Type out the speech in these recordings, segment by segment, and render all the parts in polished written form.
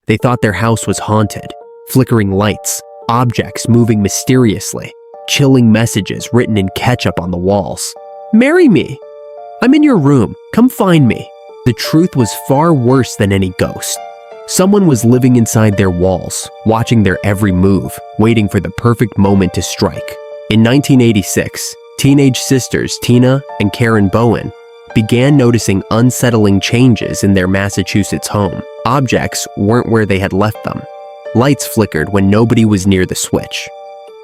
They thought their house was haunted. Flickering lights, objects moving mysteriously, chilling messages written in ketchup on the walls. "Marry me! I'm in your room. Come find me." The truth was far worse than any ghost. Someone was living inside their walls, watching their every move, waiting for the perfect moment to strike. In 1986, teenage sisters Tina and Karen Bowen began noticing unsettling changes in their Massachusetts home. Objects weren't where they had left them. Lights flickered when nobody was near the switch.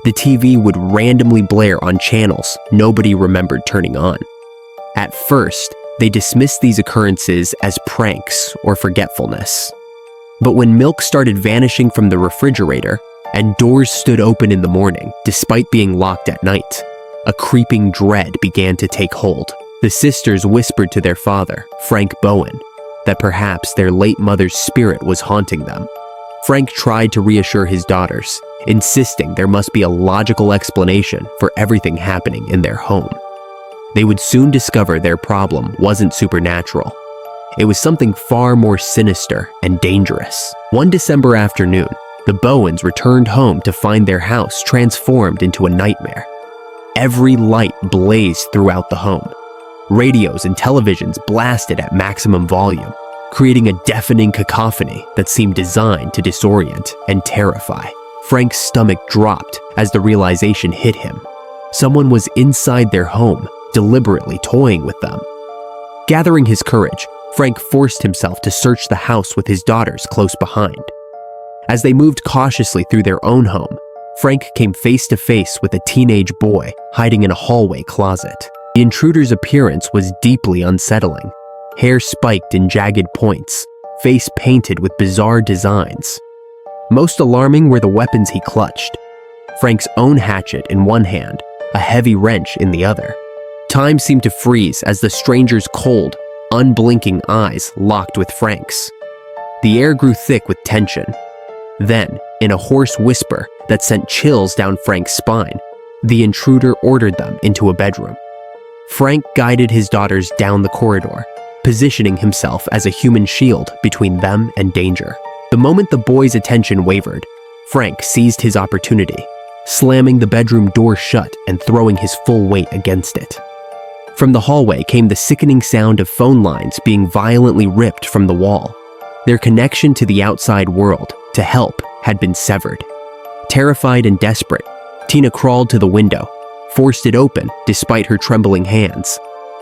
The TV would randomly blare on channels nobody remembered turning on. At first, they dismissed these occurrences as pranks or forgetfulness. But when milk started vanishing from the refrigerator and doors stood open in the morning despite being locked at night, a creeping dread began to take hold. The sisters whispered to their father, Frank Bowen, that perhaps their late mother's spirit was haunting them. Frank tried to reassure his daughters, insisting there must be a logical explanation for everything happening in their home. They would soon discover their problem wasn't supernatural. It was something far more sinister and dangerous. One December afternoon, the Bowens returned home to find their house transformed into a nightmare. Every light blazed throughout the home. Radios and televisions blasted at maximum volume, creating a deafening cacophony that seemed designed to disorient and terrify. Frank's stomach dropped as the realization hit him. Someone was inside their home, deliberately toying with them. Gathering his courage, Frank forced himself to search the house with his daughters close behind. As they moved cautiously through their own home, Frank came face to face with a teenage boy hiding in a hallway closet. The intruder's appearance was deeply unsettling. Hair spiked in jagged points, face painted with bizarre designs. Most alarming were the weapons he clutched. Frank's own hatchet in one hand, a heavy wrench in the other. Time seemed to freeze as the stranger's cold, unblinking eyes locked with Frank's. The air grew thick with tension. Then, in a hoarse whisper that sent chills down Frank's spine, the intruder ordered them into a bedroom. Frank guided his daughters down the corridor, positioning himself as a human shield between them and danger. The moment the boys' attention wavered, Frank seized his opportunity, slamming the bedroom door shut and throwing his full weight against it. From the hallway came the sickening sound of phone lines being violently ripped from the wall. Their connection to the outside world, to help, had been severed. Terrified and desperate, Tina crawled to the window, forced it open despite her trembling hands,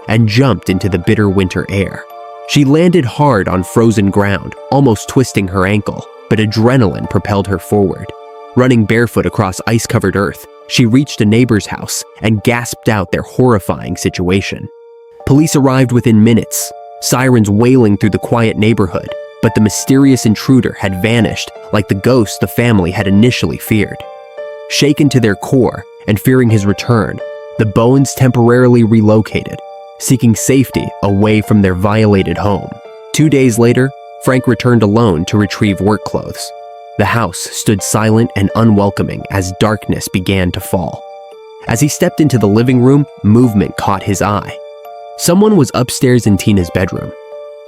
and jumped into the bitter winter air. She landed hard on frozen ground, almost twisting her ankle, but adrenaline propelled her forward. Running barefoot across ice-covered earth, she reached a neighbor's house and gasped out their horrifying situation. Police arrived within minutes, sirens wailing through the quiet neighborhood, but the mysterious intruder had vanished like the ghost the family had initially feared. Shaken to their core and fearing his return, the Bowens temporarily relocated, seeking safety away from their violated home. 2 days later, Frank returned alone to retrieve work clothes. The house stood silent and unwelcoming as darkness began to fall. As he stepped into the living room, movement caught his eye. Someone was upstairs in Tina's bedroom.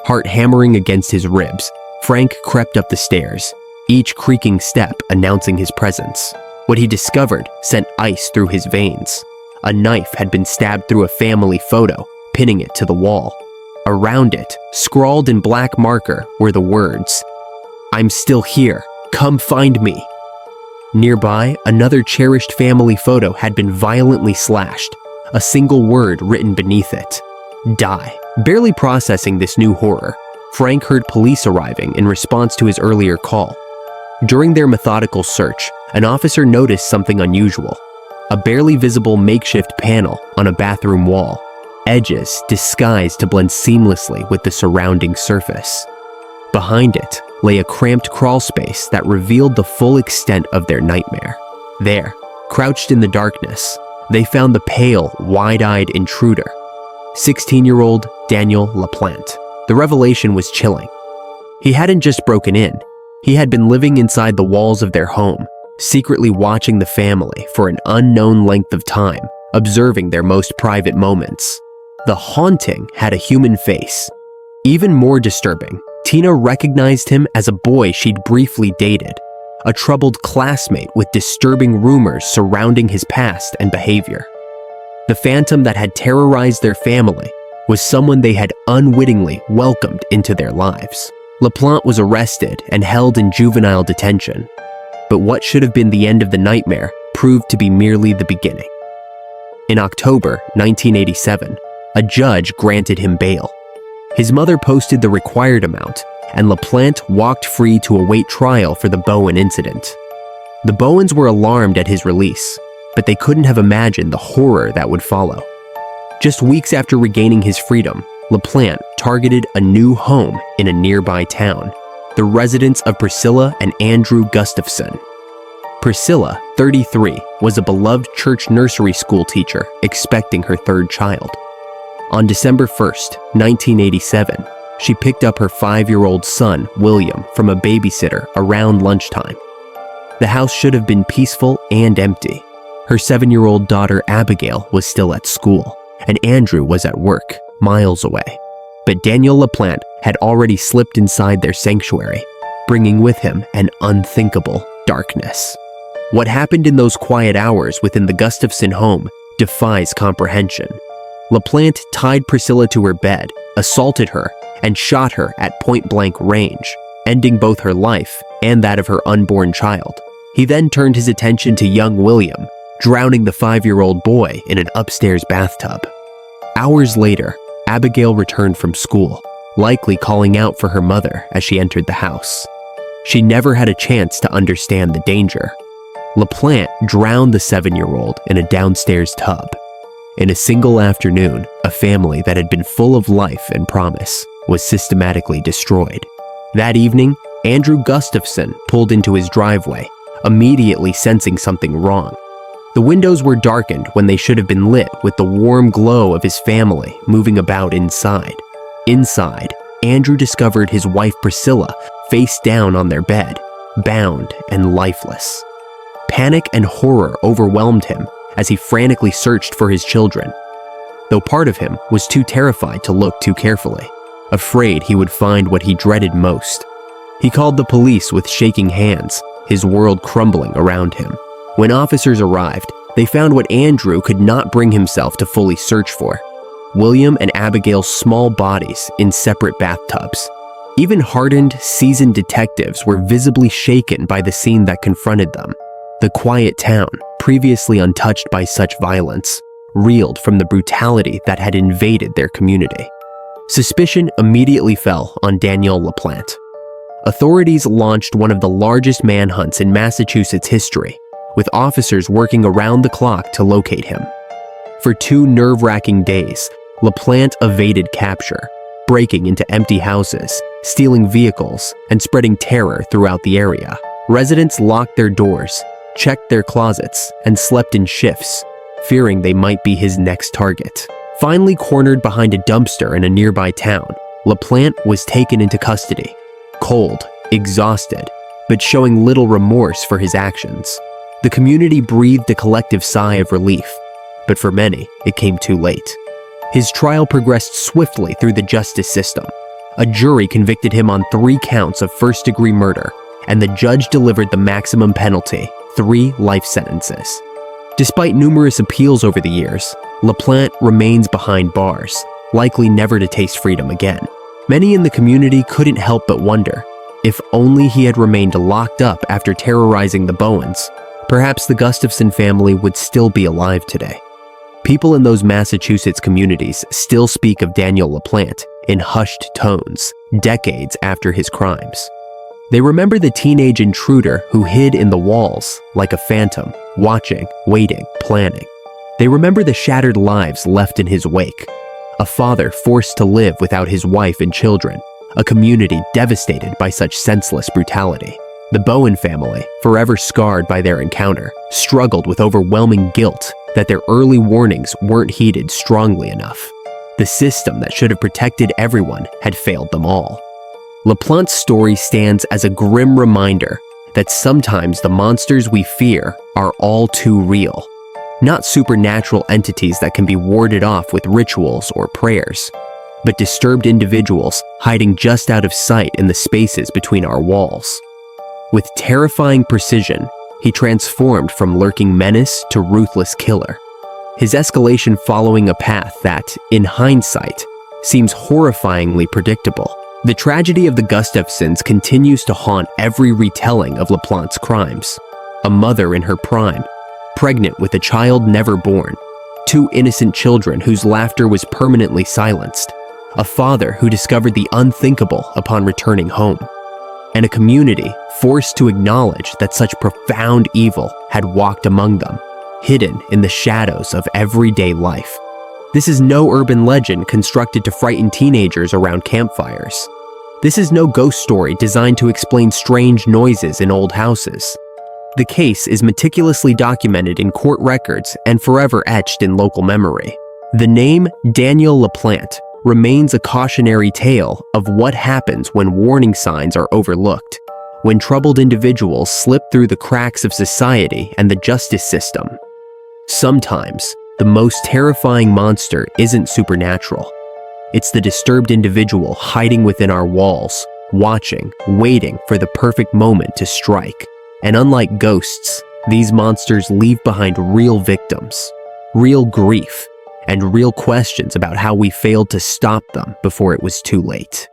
Heart hammering against his ribs, Frank crept up the stairs, each creaking step announcing his presence. What he discovered sent ice through his veins. A knife had been stabbed through a family photo, pinning it to the wall. Around it, scrawled in black marker, were the words, "I'm still here. Come find me." Nearby, another cherished family photo had been violently slashed, a single word written beneath it, "Die." Barely processing this new horror, Frank heard police arriving in response to his earlier call. During their methodical search, an officer noticed something unusual: a barely visible makeshift panel on a bathroom wall, edges disguised to blend seamlessly with the surrounding surface. Behind it lay a cramped crawl space that revealed the full extent of their nightmare. There, crouched in the darkness, they found the pale, wide-eyed intruder, 16-year-old Daniel LaPlante. The revelation was chilling. He hadn't just broken in, he had been living inside the walls of their home, secretly watching the family for an unknown length of time, observing their most private moments. The haunting had a human face. Even more disturbing, Tina recognized him as a boy she'd briefly dated, a troubled classmate with disturbing rumors surrounding his past and behavior. The phantom that had terrorized their family was someone they had unwittingly welcomed into their lives. LaPlante was arrested and held in juvenile detention, but what should have been the end of the nightmare proved to be merely the beginning. In October 1987, a judge granted him bail. His mother posted the required amount, and LaPlante walked free to await trial for the Bowen incident. The Bowens were alarmed at his release, but they couldn't have imagined the horror that would follow. Just weeks after regaining his freedom, LaPlante targeted a new home in a nearby town, the residence of Priscilla and Andrew Gustafson. Priscilla, 33, was a beloved church nursery school teacher expecting her third child. On December 1st, 1987, she picked up her 5-year-old son, William, from a babysitter around lunchtime. The house should have been peaceful and empty. Her 7-year-old daughter, Abigail, was still at school, and Andrew was at work, miles away. But Daniel LaPlante had already slipped inside their sanctuary, bringing with him an unthinkable darkness. What happened in those quiet hours within the Gustafson home defies comprehension. LaPlante tied Priscilla to her bed, assaulted her, and shot her at point-blank range, ending both her life and that of her unborn child. He then turned his attention to young William, drowning the 5-year-old boy in an upstairs bathtub. Hours later, Abigail returned from school, likely calling out for her mother as she entered the house. She never had a chance to understand the danger. LaPlante drowned the 7-year-old in a downstairs tub. In a single afternoon, a family that had been full of life and promise was systematically destroyed. That evening, Andrew Gustafson pulled into his driveway, immediately sensing something wrong. The windows were darkened when they should have been lit with the warm glow of his family moving about inside. Inside, Andrew discovered his wife Priscilla face down on their bed, bound and lifeless. Panic and horror overwhelmed him as he frantically searched for his children, though part of him was too terrified to look too carefully, afraid he would find what he dreaded most. He called the police with shaking hands, his world crumbling around him. When officers arrived, they found what Andrew could not bring himself to fully search for: William and Abigail's small bodies in separate bathtubs. Even hardened, seasoned detectives were visibly shaken by the scene that confronted them. The quiet town, previously untouched by such violence, reeled from the brutality that had invaded their community. Suspicion immediately fell on Daniel LaPlante. Authorities launched one of the largest manhunts in Massachusetts history, with officers working around the clock to locate him. For 2 nerve-wracking days, LaPlante evaded capture, breaking into empty houses, stealing vehicles, and spreading terror throughout the area. Residents locked their doors, checked their closets, and slept in shifts, fearing they might be his next target. Finally cornered behind a dumpster in a nearby town, LaPlante was taken into custody, cold, exhausted, but showing little remorse for his actions. The community breathed a collective sigh of relief, but for many, it came too late. His trial progressed swiftly through the justice system. A jury convicted him on 3 counts of first-degree murder, and the judge delivered the maximum penalty, 3 life sentences. Despite numerous appeals over the years, LaPlante remains behind bars, likely never to taste freedom again. Many in the community couldn't help but wonder, if only he had remained locked up after terrorizing the Bowens, perhaps the Gustafson family would still be alive today. People in those Massachusetts communities still speak of Daniel LaPlante in hushed tones, decades after his crimes. They remember the teenage intruder who hid in the walls like a phantom, watching, waiting, planning. They remember the shattered lives left in his wake, a father forced to live without his wife and children, a community devastated by such senseless brutality. The Bowen family, forever scarred by their encounter, struggled with overwhelming guilt that their early warnings weren't heeded strongly enough. The system that should have protected everyone had failed them all. LaPlante's story stands as a grim reminder that sometimes the monsters we fear are all too real, not supernatural entities that can be warded off with rituals or prayers, but disturbed individuals hiding just out of sight in the spaces between our walls. With terrifying precision, he transformed from lurking menace to ruthless killer. His escalation following a path that, in hindsight, seems horrifyingly predictable. The tragedy of the Gustafsons continues to haunt every retelling of LaPlante's crimes. A mother in her prime, pregnant with a child never born, 2 innocent children whose laughter was permanently silenced, a father who discovered the unthinkable upon returning home, and a community forced to acknowledge that such profound evil had walked among them, hidden in the shadows of everyday life. This is no urban legend constructed to frighten teenagers around campfires. This is no ghost story designed to explain strange noises in old houses. The case is meticulously documented in court records and forever etched in local memory. The name Daniel LaPlante remains a cautionary tale of what happens when warning signs are overlooked, when troubled individuals slip through the cracks of society and the justice system. Sometimes, the most terrifying monster isn't supernatural. It's the disturbed individual hiding within our walls, watching, waiting for the perfect moment to strike. And unlike ghosts, these monsters leave behind real victims, real grief, and real questions about how we failed to stop them before it was too late.